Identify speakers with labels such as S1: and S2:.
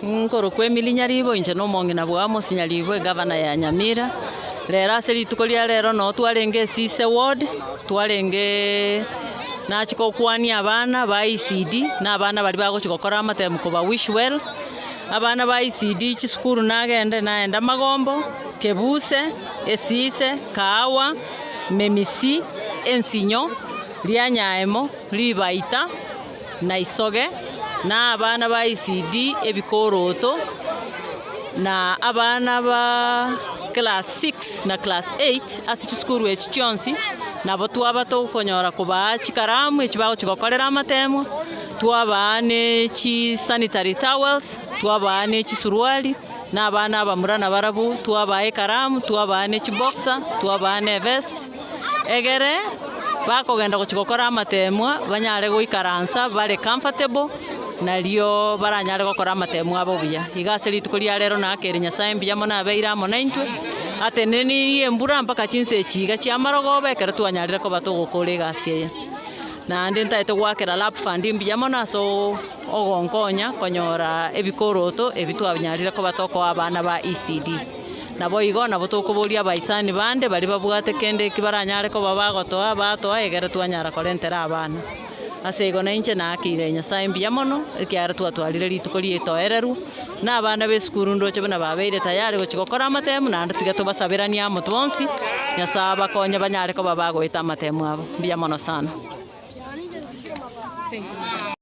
S1: nkoro kwa Emily Nyaribo inche no mong'ina bwa Amos Nyaribo gavana ya Nyamira rero ase rituko ria rero no twarenge Sise ward twarenge nachiko kwania abana ba ECD na abana bari bagochigokora amatemu ko ba wish well abana ba ECD chisukuru naenda Magombo Kebuse Esise Kawa Memisi Ensinyo Lianyaemo Libaita na Isoge na abana ba ECD ebikoroto na abana ba class 6 na class 8 ase chisukuru echi chionsi nabo twaba konyora kuba chikaramu echibago chigokorera amatemo twabane chi sanitary towels twabane chisuruali na abana abamurana barabu twabaye karamu twabane chiboxer twabane vest egere bakogenda gochigokora amatemwa banyare goikaransa bare comfortable nalio baranyare gokora amatemwa abo buya igase rituko ria rero nakere Nyasaye mbiya mona abeira amo naintwe ateneni embura mpaka chinse chiga chia marogobe kera twanyarire ko batogokora igase eye na ndi ntaete gwakera lap fund mbiya mona so ogonkonya konyora ebikoroto ebitwabanyarire ko batoko abana ba ECD nabo igo nabo tokoboria baisani bande bari babwate kende kibaranyare ko babagotoa batoa egere twanyara korentera abana ase igo na inche nakire Nyasaye mbiya mono ekiara twatwarire rituko rietoereru na abana besukuru ndoche bana babeire tayari gochigokora amatemu na tiga tubasabirania amo twonsi Nyasaye bakonya banyare ko babagoita amatemu abo mbiya mono sana. Thank you.